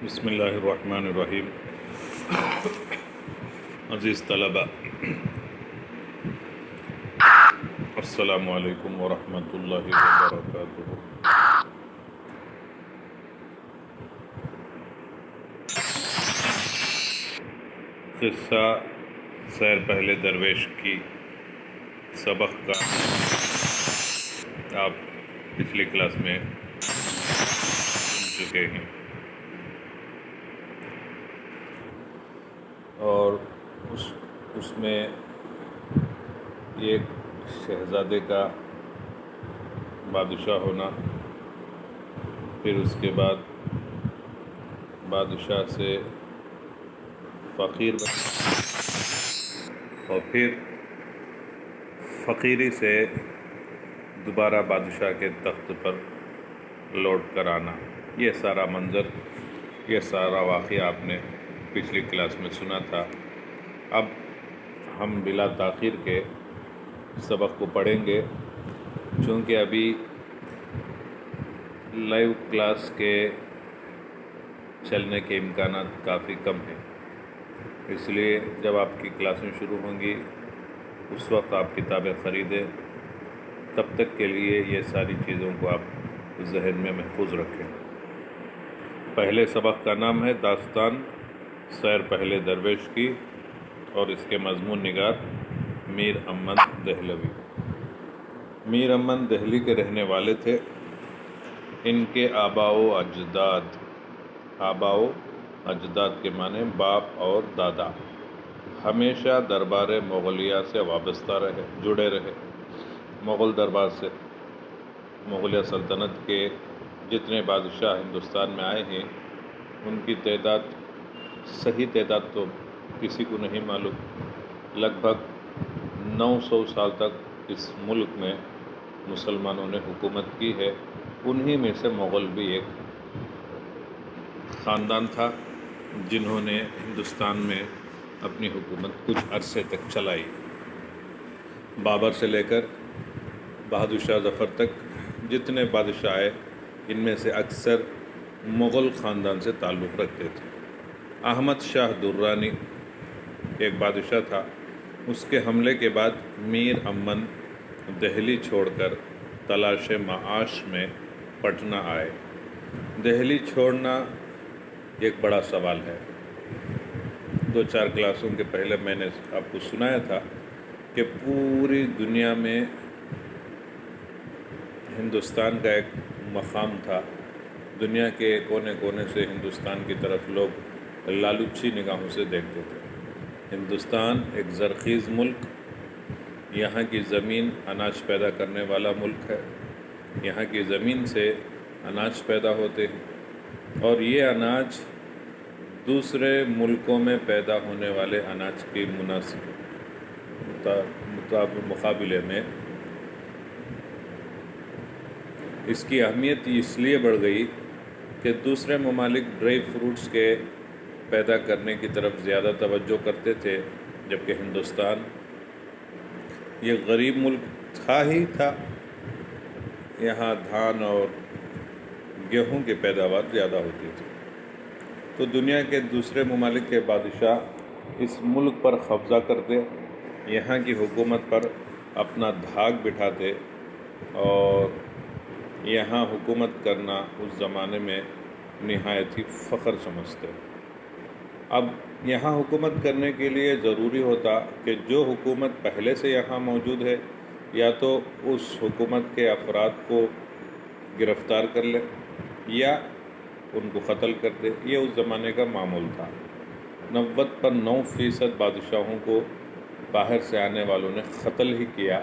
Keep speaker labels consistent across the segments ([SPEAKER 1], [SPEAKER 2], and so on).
[SPEAKER 1] بسم اللہ الرحمن الرحیم۔ عزیز طلبہ، السلام علیکم ورحمۃ اللہ وبرکاتہ۔ قصہ سیر پہلے درویش کی سبق کا آپ پچھلی کلاس میں سن چکے ہیں، اور اس میں ایک شہزادے کا بادشاہ ہونا، پھر اس کے بعد بادشاہ سے فقیر بننا، اور پھر فقیری سے دوبارہ بادشاہ کے تخت پر لوٹ کر آنا۔ یہ سارا منظر، یہ سارا واقعہ آپ نے پچھلی کلاس میں سنا تھا۔ اب ہم بلا تاخیر کے سبق کو پڑھیں گے، چونکہ ابھی لائیو کلاس کے چلنے کے امکانات کافی کم ہیں، اس لیے جب آپ کی کلاسیں شروع ہوں گی اس وقت آپ کتابیں خریدیں۔ تب تک کے لیے یہ ساری چیزوں کو آپ ذہن میں محفوظ رکھیں۔ پہلے سبق کا نام ہے داستان سیر پہلے درویش کی، اور اس کے مضمون نگار میر امن دہلوی۔ میر امن دہلی کے رہنے والے تھے۔ ان کے آباء و اجداد کے معنی باپ اور دادا ہمیشہ دربار مغلیہ سے وابستہ رہے، جڑے رہے۔ مغل دربار سے مغلیہ سلطنت کے جتنے بادشاہ ہندوستان میں آئے ہیں ان کی تعداد، صحیح تعداد تو کسی کو نہیں معلوم، لگ بھگ 900 سال تک اس ملک میں مسلمانوں نے حکومت کی ہے۔ انہی میں سے مغل بھی ایک خاندان تھا جنہوں نے ہندوستان میں اپنی حکومت کچھ عرصے تک چلائی۔ بابر سے لے کر بہادر شاہ ظفر تک جتنے بادشاہ آئے ان میں سے اکثر مغل خاندان سے تعلق رکھتے تھے۔ احمد شاہ درانی ایک بادشاہ تھا، اس کے حملے کے بعد میر امن دہلی چھوڑ کر تلاش معاش میں پٹنہ آئے۔ دہلی چھوڑنا ایک بڑا سوال ہے۔ 2-4 کلاسوں کے پہلے میں نے آپ کو سنایا تھا کہ پوری دنیا میں ہندوستان کا ایک مقام تھا، دنیا کے کونے کونے سے ہندوستان کی طرف لوگ لالچی نگاہوں سے دیکھتے تھے۔ ہندوستان ایک زرخیز ملک، یہاں کی زمین اناج پیدا کرنے والا ملک ہے، یہاں کی زمین سے اناج پیدا ہوتے ہیں، اور یہ اناج دوسرے ملکوں میں پیدا ہونے والے اناج کی مقابلے میں اس کی اہمیت اس لیے بڑھ گئی کہ دوسرے ممالک ڈرائی فروٹس کے پیدا کرنے کی طرف زیادہ توجہ کرتے تھے، جبکہ ہندوستان یہ غریب ملک تھا، یہاں دھان اور گیہوں کی پیداوار زیادہ ہوتی تھی۔ تو دنیا کے دوسرے ممالک کے بادشاہ اس ملک پر قبضہ کرتے، یہاں کی حکومت پر اپنا دھاگ بٹھاتے، اور یہاں حکومت کرنا اس زمانے میں نہایت ہی فخر سمجھتے۔ اب یہاں حکومت کرنے کے لیے ضروری ہوتا کہ جو حکومت پہلے سے یہاں موجود ہے یا تو اس حکومت کے افراد کو گرفتار کر لے یا ان کو قتل کر دے۔ یہ اس زمانے کا معمول تھا۔ 99% بادشاہوں کو باہر سے آنے والوں نے قتل ہی کیا،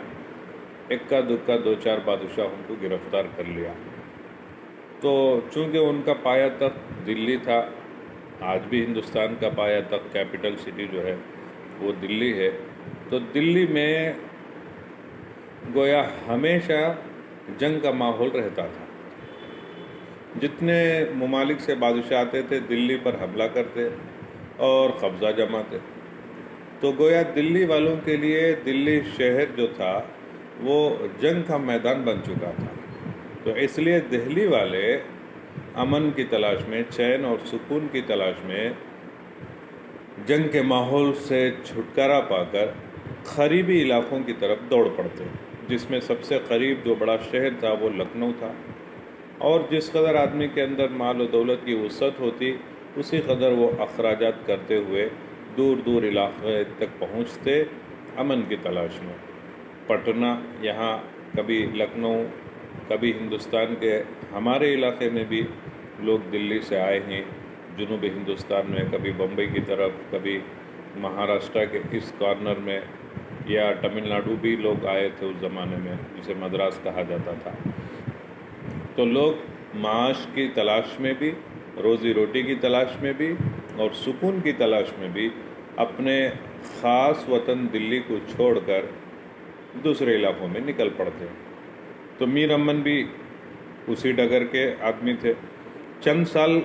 [SPEAKER 1] اکا دکا 2-4 بادشاہوں کو گرفتار کر لیا۔ تو چونکہ ان کا پایہ تخت دلی تھا، آج بھی ہندوستان کا پایہ تخت کیپٹل سٹی جو ہے وہ دلی ہے، تو دلی میں گویا ہمیشہ جنگ کا ماحول رہتا تھا۔ جتنے ممالک سے بادشاہ آتے تھے دلی پر حملہ کرتے اور قبضہ جماتے، تو گویا دلی والوں کے لیے دلی شہر جو تھا وہ جنگ کا میدان بن چکا تھا۔ تو اس لیے دہلی والے امن کی تلاش میں، چین اور سکون کی تلاش میں جنگ کے ماحول سے چھٹکارا پا کر قریبی علاقوں کی طرف دوڑ پڑتے، جس میں سب سے قریب جو بڑا شہر تھا وہ لکھنؤ تھا، اور جس قدر آدمی کے اندر مال و دولت کی وسعت ہوتی اسی قدر وہ اخراجات کرتے ہوئے دور دور علاقے تک پہنچتے امن کی تلاش میں۔ پٹنہ، یہاں کبھی لکھنؤ، کبھی ہندوستان کے ہمارے علاقے میں بھی لوگ دلی سے آئے ہیں، جنوبی ہندوستان میں کبھی بمبئی کی طرف، کبھی مہاراشٹر کے اس کارنر میں، یا تمل ناڈو بھی لوگ آئے تھے اس زمانے میں جسے مدراس کہا جاتا تھا۔ تو لوگ معاش کی تلاش میں بھی، روزی روٹی کی تلاش میں بھی اور سکون کی تلاش میں بھی اپنے خاص وطن دلی کو چھوڑ کر دوسرے علاقوں میں نکل پڑتے۔ تو میر امن بھی اسی ڈگر کے آدمی تھے۔ چند سال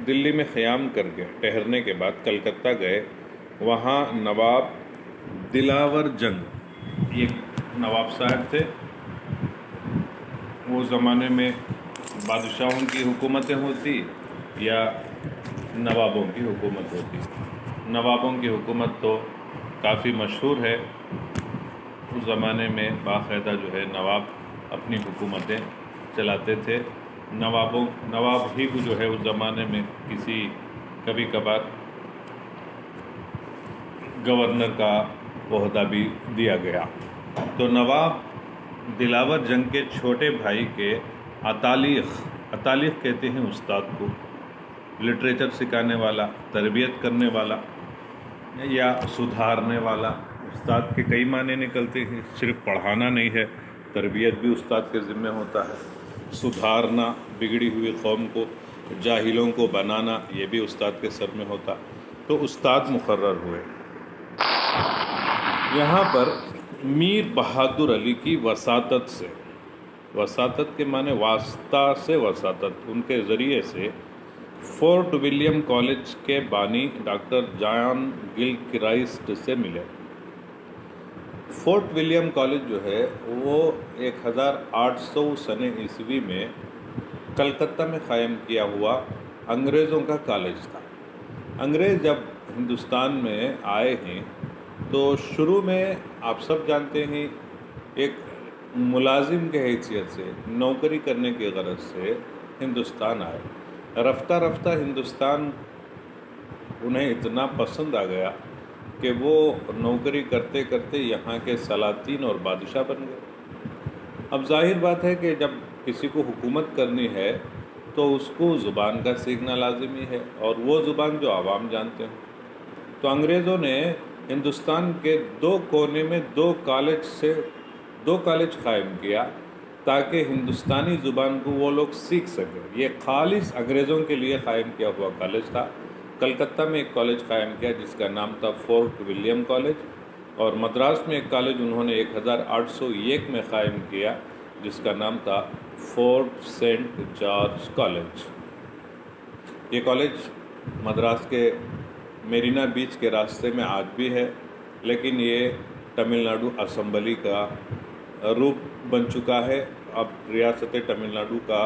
[SPEAKER 1] دلی میں قیام کر کے ٹھہرنے کے بعد کلکتہ گئے، وہاں نواب دلاور جنگ یہ نواب صاحب تھے۔ وہ زمانے میں بادشاہوں کی حکومتیں ہوتی یا نوابوں کی حکومت ہوتی۔ نوابوں کی حکومت تو کافی مشہور ہے، اس زمانے میں باقاعدہ جو ہے نواب اپنی حکومتیں چلاتے تھے۔ نواب ہی کو جو ہے اس زمانے میں کبھی کبھار گورنر کا عہدہ بھی دیا گیا۔ تو نواب دلاور جنگ کے چھوٹے بھائی کے اتالیق کہتے ہیں استاد کو، لٹریچر سکھانے والا، تربیت کرنے والا یا سدھارنے والا۔ استاد کے کئی معنی نکلتے ہیں، صرف پڑھانا نہیں ہے، تربیت بھی استاد کے ذمہ ہوتا ہے، سدھارنا بگڑی ہوئی قوم کو، جاہلوں کو بنانا یہ بھی استاد کے سر میں ہوتا۔ تو استاد مقرر ہوئے۔ یہاں پر میر بہادر علی کی وساطت کے معنی واسطہ سے وساطت، ان کے ذریعے سے فورٹ ولیم کالج کے بانی ڈاکٹر جان گل کرائسٹ سے ملے۔ فورٹ ولیم کالج جو ہے وہ 1800 سنہ عیسوی میں کلکتہ میں قائم کیا ہوا انگریزوں کا کالج تھا۔ انگریز جب ہندوستان میں آئے ہیں تو شروع میں آپ سب جانتے ہیں ایک ملازم کے حیثیت سے، نوکری کرنے کی غرض سے ہندوستان آئے۔ رفتہ رفتہ ہندوستان انہیں اتنا پسند آ گیا کہ وہ نوکری کرتے کرتے یہاں کے سلاطین اور بادشاہ بن گئے۔ اب ظاہر بات ہے کہ جب کسی کو حکومت کرنی ہے تو اس کو زبان کا سیکھنا لازمی ہے، اور وہ زبان جو عوام جانتے ہیں۔ تو انگریزوں نے ہندوستان کے 2 کونے میں 2 کالج قائم کیا تاکہ ہندوستانی زبان کو وہ لوگ سیکھ سکیں۔ یہ خالص انگریزوں کے لیے قائم کیا ہوا کالج تھا۔ کلکتہ میں ایک کالج قائم کیا جس کا نام تھا فورٹ ولیم کالج، اور مدراس میں ایک کالج انہوں نے 1801 میں قائم کیا جس کا نام تھا فورٹ سینٹ جارج کالج۔ یہ کالج مدراس کے میرینا بیچ کے راستے میں آج بھی ہے، لیکن یہ تمل ناڈو اسمبلی کا روپ بن چکا ہے۔ اب ریاست تمل ناڈو کا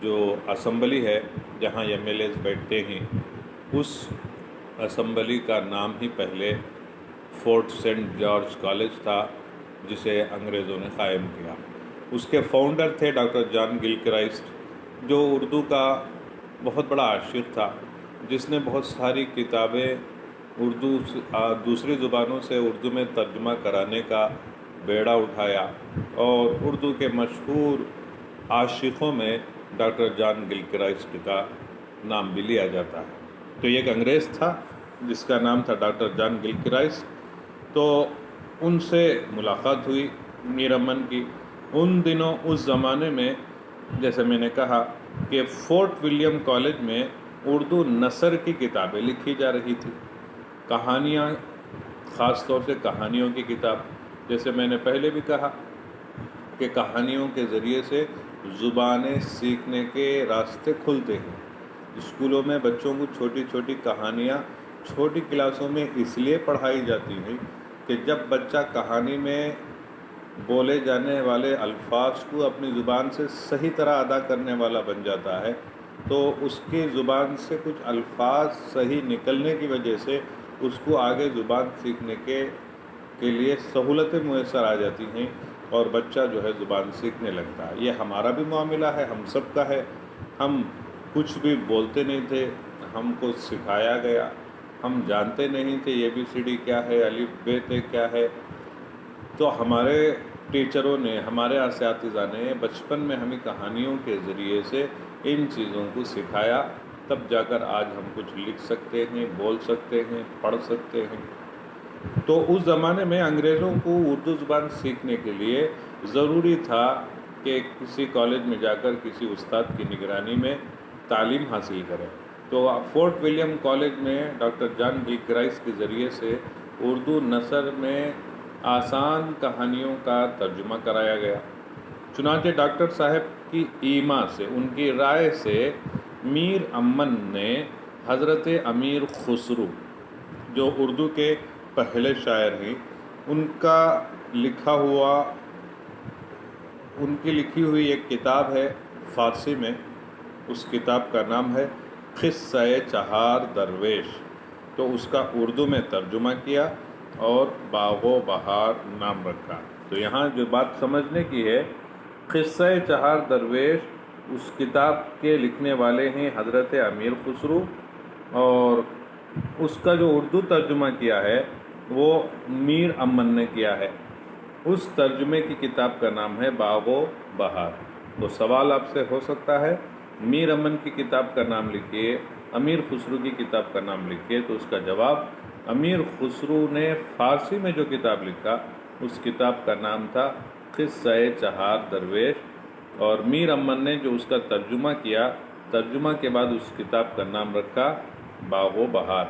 [SPEAKER 1] جو اسمبلی ہے جہاں ایم ایل ایز بیٹھتے ہیں، اس اسمبلی کا نام ہی پہلے فورٹ سینٹ جارج کالج تھا جسے انگریزوں نے قائم کیا۔ اس کے فاؤنڈر تھے ڈاکٹر جان گل کرائسٹ، جو اردو کا بہت بڑا عاشق تھا، جس نے بہت ساری کتابیں دوسری زبانوں سے اردو میں ترجمہ کرانے کا بیڑا اٹھایا، اور اردو کے مشہور عاشقوں میں ڈاکٹر جان گل کرائسٹ کا نام بھی لیا جاتا ہے۔ تو یہ ایک انگریز تھا جس کا نام تھا ڈاکٹر جان گل کرائسٹ۔ تو ان سے ملاقات ہوئی میر امن کی۔ ان دنوں اس زمانے میں جیسے میں نے کہا کہ فورٹ ولیم کالج میں اردو نثر کی کتابیں لکھی جا رہی تھی، کہانیاں، خاص طور سے کہانیوں کی کتاب۔ جیسے میں نے پہلے بھی کہا کہ کہانیوں کے ذریعے سے زبانیں سیکھنے کے راستے کھلتے ہیں۔ اسکولوں میں بچوں کو چھوٹی چھوٹی کہانیاں چھوٹی کلاسوں میں اس لیے پڑھائی جاتی ہیں کہ جب بچہ کہانی میں بولے جانے والے الفاظ کو اپنی زبان سے صحیح طرح ادا کرنے والا بن جاتا ہے تو اس کی زبان سے کچھ الفاظ صحیح نکلنے کی وجہ سے اس کو آگے زبان سیکھنے کے لیے سہولتیں میسر آ جاتی ہیں اور بچہ جو ہے زبان سیکھنے لگتا ہے۔ یہ ہمارا بھی معاملہ ہے، ہم سب کا ہے۔ ہم کچھ بھی بولتے نہیں تھے، ہم کو سکھایا گیا، ہم جانتے نہیں تھے ABCD کیا ہے، الف ب ت کیا ہے، تو ہمارے ٹیچروں نے، ہمارے اساتذہ نے بچپن میں ہمیں کہانیوں کے ذریعے سے ان چیزوں کو سکھایا، تب جا کر آج ہم کچھ لکھ سکتے ہیں، بول سکتے ہیں، پڑھ سکتے ہیں۔ تو اس زمانے میں انگریزوں کو اردو زبان سیکھنے کے لیے ضروری تھا کہ کسی کالج میں جا کر کسی استاد کی نگرانی میں تعلیم حاصل کریں۔ تو فورٹ ولیم کالج میں ڈاکٹر جان گلکرائس کے ذریعے سے اردو نثر میں آسان کہانیوں کا ترجمہ کرایا گیا۔ چنانچہ ڈاکٹر صاحب کی ایما سے، ان کی رائے سے، میر امن نے حضرت امیر خسرو جو اردو کے پہلے شاعر ہیں، ان کی لکھی ہوئی ایک کتاب ہے فارسی میں، اس کتاب کا نام ہے قصہ چہار درویش، تو اس کا اردو میں ترجمہ کیا اور باغ و بہار نام رکھا۔ تو یہاں جو بات سمجھنے کی ہے، قصہ چہار درویش اس کتاب کے لکھنے والے ہیں حضرت امیر خسرو، اور اس کا جو اردو ترجمہ کیا ہے وہ میر امن نے کیا ہے۔ اس ترجمے کی کتاب کا نام ہے باغ و بہار۔ تو سوال آپ سے ہو سکتا ہے، میر امن کی کتاب کا نام لکھیے، امیر خسرو کی کتاب کا نام لکھیے، تو اس کا جواب، امیر خسرو نے فارسی میں جو کتاب لکھا اس کتاب کا نام تھا قصہ چہار درویش، اور میر امن نے جو اس کا ترجمہ کیا، ترجمہ کے بعد اس کتاب کا نام رکھا باغ و بہار۔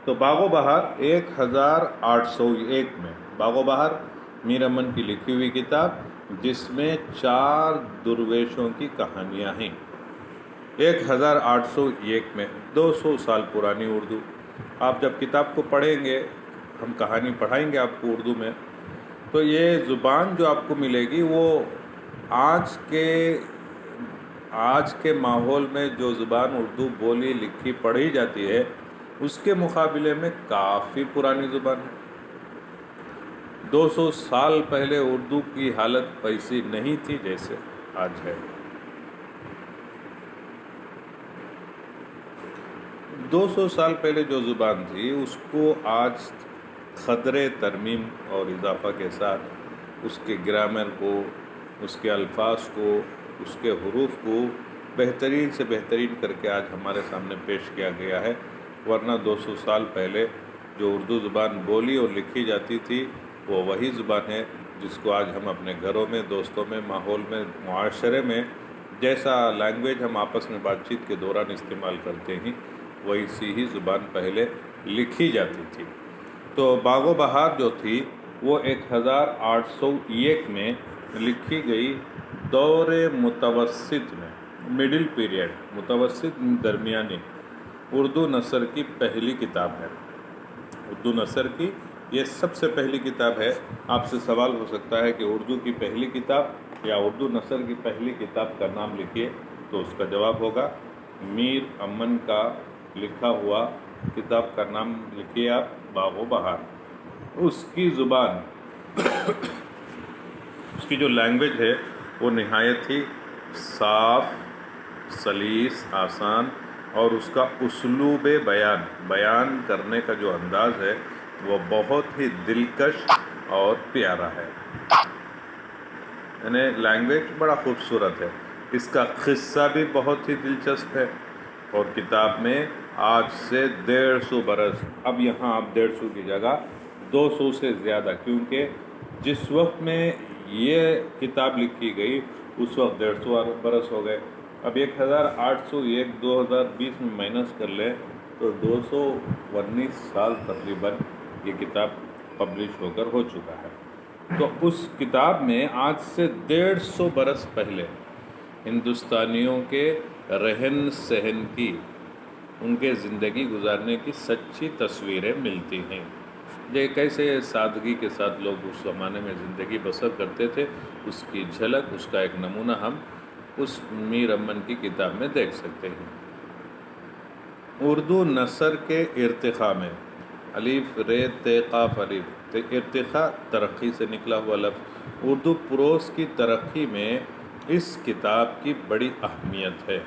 [SPEAKER 1] تو باغ و بہار 1801 میں، باغ و بہار میر امن کی لکھی ہوئی کتاب جس میں 4 درویشوں کی کہانیاں ہیں۔ 1801 میں، 200 سال پرانی اردو۔ آپ جب کتاب کو پڑھیں گے، ہم کہانی پڑھائیں گے آپ کو اردو میں، تو یہ زبان جو آپ کو ملے گی وہ آج کے ماحول میں جو زبان اردو بولی لکھی پڑھی جاتی ہے اس کے مقابلے میں کافی پرانی زبان ہے۔ 200 سال پہلے اردو کی حالت ویسی نہیں تھی جیسے آج ہے۔ 200 سال پہلے جو زبان تھی اس کو آج قدرے ترمیم اور اضافہ کے ساتھ اس کے گرامر کو، اس کے الفاظ کو، اس کے حروف کو بہترین سے بہترین کر کے آج ہمارے سامنے پیش کیا گیا ہے، ورنہ 200 سال پہلے جو اردو زبان بولی اور لکھی جاتی تھی وہ وہی زبان ہے جس کو آج ہم اپنے گھروں میں، دوستوں میں، ماحول میں، معاشرے میں جیسا لینگویج ہم آپس میں بات چیت کے دوران استعمال کرتے ہیں، ویسی ہی زبان پہلے لکھی جاتی تھی۔ تو باغ و بہار جو تھی وہ 1801 میں لکھی گئی دور متوسط میں، مڈل پیریڈ، متوسط درمیانی اردو نثر کی پہلی کتاب ہے۔ اردو نثر کی یہ سب سے پہلی کتاب ہے۔ آپ سے سوال ہو سکتا ہے کہ اردو کی پہلی کتاب یا اردو نثر کی پہلی کتاب کا نام لکھیے، تو اس کا جواب ہوگا میر امن کا لکھا ہوا کتاب کا نام لکھیے آپ، باغ و بہار۔ اس کی زبان اس کی جو لینگویج ہے وہ نہایت ہی صاف، سلیس، آسان، اور اس کا اسلوب بیان کرنے کا جو انداز ہے وہ بہت ہی دلکش اور پیارا ہے، یعنی لینگویج بڑا خوبصورت ہے۔ اس کا قصہ بھی بہت ہی دلچسپ ہے، اور کتاب میں آج سے 150 برس، اب یہاں آپ 150 کی جگہ 200 سے زیادہ، کیونکہ جس وقت میں یہ کتاب لکھی گئی اس وقت 150 برس ہو گئے۔ اب 1801 2020 میں مائنس کر لیں تو 219 سال تقریباً یہ کتاب پبلش ہو کر ہو چکا ہے۔ تو اس کتاب میں آج سے 150 برس پہلے ہندوستانیوں کے رہن سہن کی، ان کے زندگی گزارنے کی سچی تصویریں ملتی ہیں۔ یہ کیسے سادگی کے ساتھ لوگ اس زمانے میں زندگی بسر کرتے تھے، اس کی جھلک، اس کا ایک نمونہ ہم اس میر امن کی کتاب میں دیکھ سکتے ہیں۔ اردو نثر کے ارتقاء میں الف ر ت قاف الف، ارتقاء ترقی سے نکلا ہوا لفظ، اردو پروس کی ترقی میں اس کتاب کی بڑی اہمیت ہے،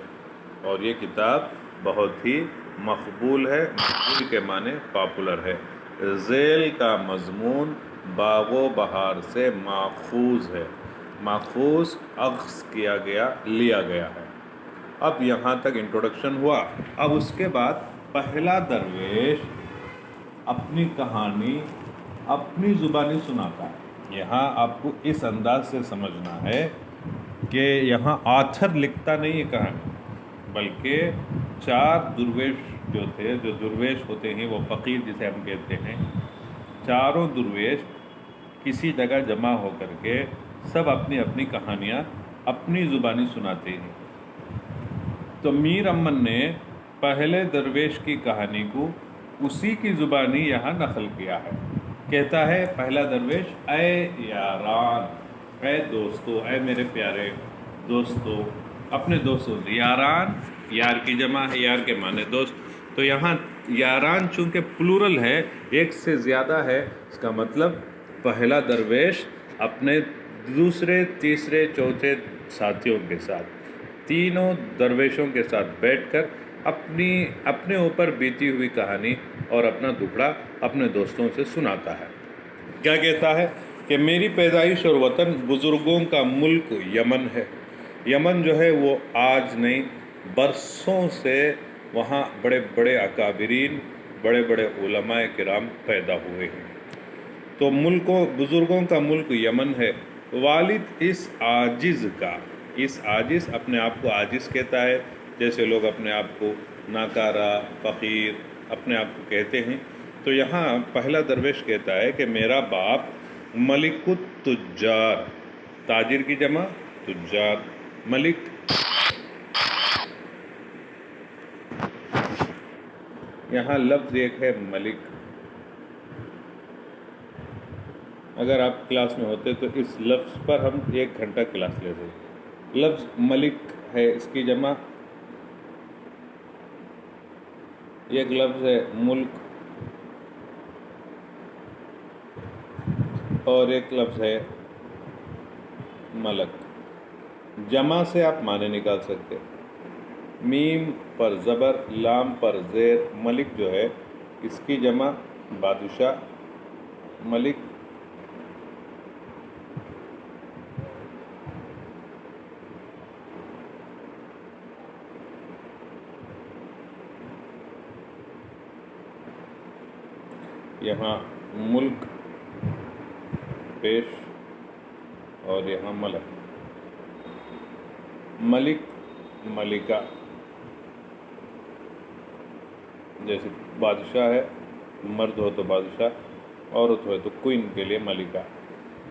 [SPEAKER 1] اور یہ کتاب بہت ہی مقبول ہے، مقبول کے معنی پاپولر ہے۔ ذیل کا مضمون باغ و بہار سے ماخوذ ہے، ماخوذ اخذ کیا گیا، لیا گیا ہے۔ اب یہاں تک انٹروڈکشن ہوا۔ اب اس کے بعد پہلا درویش اپنی کہانی اپنی زبانی سناتا ہے۔ یہاں آپ کو اس انداز سے سمجھنا ہے کہ یہاں آتھر لکھتا نہیں ہے کہانی، بلکہ چار درویش جو تھے، جو درویش ہوتے ہیں وہ فقیر جسے ہم کہتے ہیں، چاروں درویش کسی جگہ جمع ہو کر کے سب اپنی اپنی کہانیاں اپنی زبانی سناتے ہیں۔ تو میر امن نے پہلے درویش کی کہانی کو اسی کی زبانی یہاں نقل کیا ہے۔ کہتا ہے پہلا درویش، اے یاران، اے دوستو، اے میرے پیارے دوستو، اپنے دوستوں سے۔ یاران، یار کی جمع ہے، یار کے معنی دوست، تو یہاں یاران چونکہ پلورل ہے، ایک سے زیادہ ہے، اس کا مطلب پہلا درویش اپنے دوسرے، تیسرے، چوتھے ساتھیوں کے ساتھ، تینوں درویشوں کے ساتھ بیٹھ کر اپنے اوپر بیتی ہوئی کہانی اور اپنا دکھڑا اپنے دوستوں سے سناتا ہے۔ کیا کہتا ہے کہ میری پیدائش اور وطن بزرگوں کا ملک یمن ہے۔ یمن جو ہے وہ آج نہیں، برسوں سے وہاں بڑے بڑے اکابرین، بڑے بڑے علماء کرام پیدا ہوئے ہیں۔ تو بزرگوں کا ملک یمن ہے۔ والد اس عاجز کا، اس عاجز اپنے آپ کو عاجز کہتا ہے، جیسے لوگ اپنے آپ کو ناکارہ، فقیر اپنے آپ کو کہتے ہیں۔ تو یہاں پہلا درویش کہتا ہے کہ میرا باپ ملک التجار، تاجر کی جمع تجار، ملک، یہاں لفظ ایک ہے ملک۔ اگر آپ کلاس میں ہوتے تو اس لفظ پر ہم 1 گھنٹہ کلاس لیتے۔ لفظ ملک ہے، اس کی جمع ایک لفظ ہے ملک، اور ایک لفظ ہے ملک۔ جمع سے آپ معنی نکال سکتے، میم پر زبر، لام پر زیر، ملک جو ہے اس کی جمع بادشاہ، ملک۔ یہاں ملک پیش اور یہاں ملک، ملک، ملکہ، جیسے بادشاہ ہے، مرد ہو تو بادشاہ، عورت ہو تو کوئن کے لیے ملکہ۔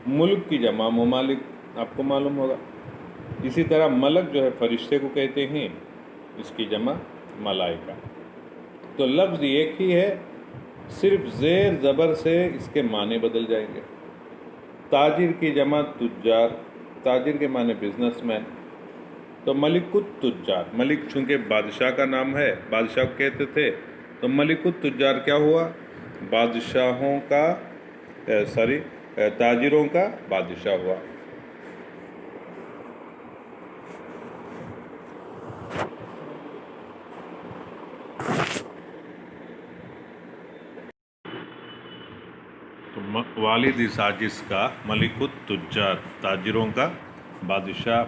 [SPEAKER 1] ملک کی جمع ممالک، آپ کو معلوم ہوگا۔ اسی طرح ملک جو ہے فرشتے کو کہتے ہیں، اس کی جمع ملائکہ۔ تو لفظ ایک ہی ہے، صرف زیر زبر سے اس کے معنی بدل جائیں گے۔ تاجر کی جمع تجار، تاجر کے معنی بزنس مین۔ تو ملک التجار، ملک چونکہ بادشاہ کا نام ہے، بادشاہ کو کہتے تھے، تو ملک التجار کیا ہوا؟ بادشاہوں کا تاجروں کا بادشاہ ہوا۔ والد اس عاجز کا ملک التجار، تاجروں کا بادشاہ۔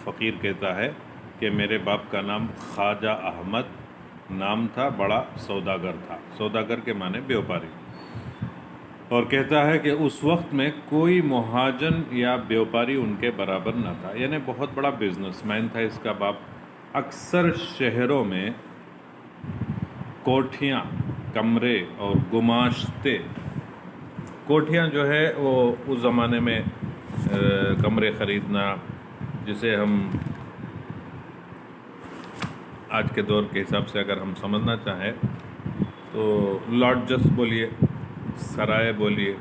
[SPEAKER 1] فقیر کہتا ہے کہ میرے باپ کا نام خواجہ احمد نام تھا، بڑا سوداگر تھا، سوداگر کے معنی بیوپاری، اور کہتا ہے کہ اس وقت میں کوئی مہاجن یا بیوپاری ان کے برابر نہ تھا، یعنی بہت بڑا بزنس مین تھا اس کا باپ۔ اکثر شہروں میں کوٹھیاں، کمرے اور گماشتے، کوٹھیاں جو ہے وہ اس زمانے میں کمرے خریدنا، جسے ہم آج کے دور کے حساب سے اگر ہم سمجھنا چاہیں تو لاڈجز بولیے، سرائے بولیے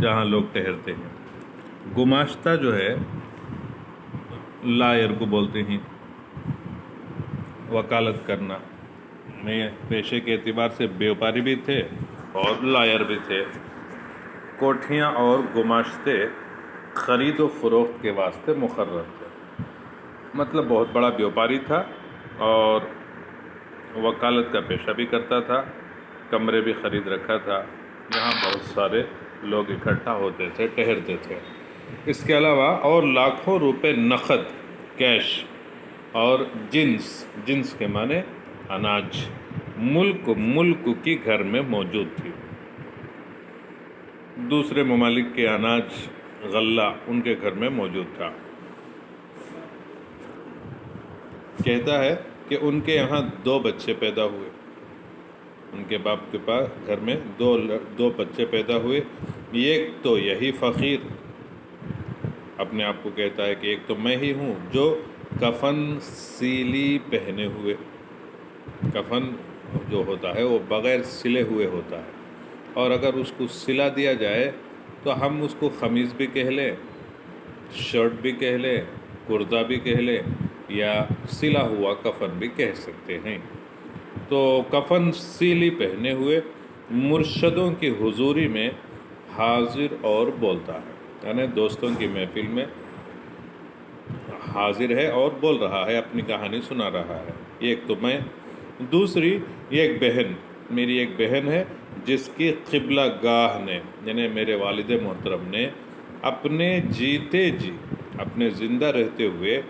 [SPEAKER 1] جہاں لوگ ٹھہرتے ہیں. گماشتہ جو ہے لائر کو بولتے ہیں. وکالت کرنا میں پیشے کے اعتبار سے بیوپاری بھی تھے اور لائر بھی تھے. کوٹھیاں اور گماشتے خرید و فروخت کے واسطے مقرر تھے. مطلب بہت بڑا بیوپاری تھا اور وکالت کا پیشہ بھی کرتا تھا. کمرے بھی خرید رکھا تھا جہاں بہت سارے لوگ اکٹھا ہوتے تھے، ٹھہرتے تھے. اس کے علاوہ اور لاکھوں روپے نقد، کیش اور جنس کے معنی اناج ملک کی گھر میں موجود تھی. دوسرے ممالک کے اناج، غلہ ان کے گھر میں موجود تھا. کہتا ہے کہ ان کے یہاں 2 بچے پیدا ہوئے. ان کے باپ کے پاس گھر میں دو بچے پیدا ہوئے. ایک تو یہی فقیر اپنے آپ کو کہتا ہے کہ ایک تو میں ہی ہوں جو کفن سیلی پہنے ہوئے. کفن جو ہوتا ہے وہ بغیر سلے ہوئے ہوتا ہے، اور اگر اس کو سلا دیا جائے تو ہم اس کو خمیز بھی کہہ لیں، شرٹ بھی کہہ لیں، کرتا بھی کہہ لیں، یا سلا ہوا کفن بھی کہہ سکتے ہیں. تو کفن سیلی پہنے ہوئے مرشدوں کی حضوری میں حاضر اور بولتا ہے. یعنی دوستوں کی محفل میں حاضر ہے اور بول رہا ہے، اپنی کہانی سنا رہا ہے. ایک تو میں، دوسری ایک بہن، میری ایک بہن ہے جس کی قبلہ گاہ نے، یعنی میرے والد محترم نے اپنے جیتے جی، اپنے زندہ رہتے ہوئے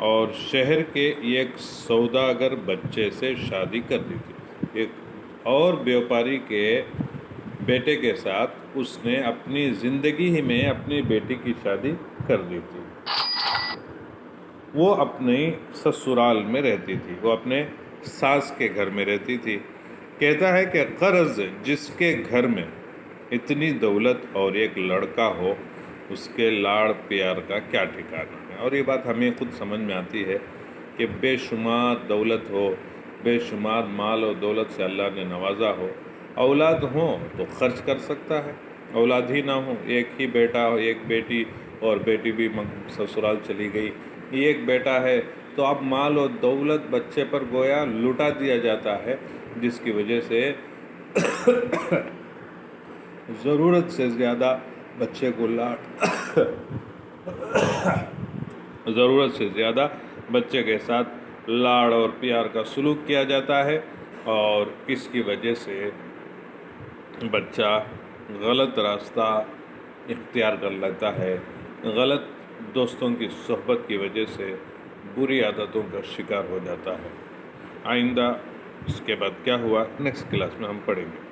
[SPEAKER 1] اور شہر کے ایک سوداگر بچے سے شادی کر دی تھی. ایک اور بیوپاری کے بیٹے کے ساتھ اس نے اپنی زندگی ہی میں اپنی بیٹی کی شادی کر دی تھی. وہ اپنے سسرال میں رہتی تھی، وہ اپنے ساس کے گھر میں رہتی تھی. کہتا ہے کہ غرض جس کے گھر میں اتنی دولت اور ایک لڑکا ہو، اس کے لاڑ پیار کا کیا ٹھکانا ہے. اور یہ بات ہمیں خود سمجھ میں آتی ہے کہ بے شمار دولت ہو، بے شمار مال و دولت سے اللہ نے نوازا ہو، اولاد ہوں تو خرچ کر سکتا ہے. اولاد ہی نہ ہو، ایک ہی بیٹا ہو، ایک بیٹی، اور بیٹی بھی سسرال چلی گئی، ایک بیٹا ہے، تو اب مال و دولت بچے پر گویا لٹا دیا جاتا ہے، جس کی وجہ سے ضرورت سے زیادہ بچے کو ضرورت سے زیادہ بچے کے ساتھ لاڑ اور پیار کا سلوک کیا جاتا ہے، اور اس کی وجہ سے بچہ غلط راستہ اختیار کر لیتا ہے. غلط دوستوں کی صحبت کی وجہ سے بری عادتوں کا شکار ہو جاتا ہے. آئندہ اس کے بعد کیا ہوا نیکسٹ کلاس میں ہم پڑھیں گے.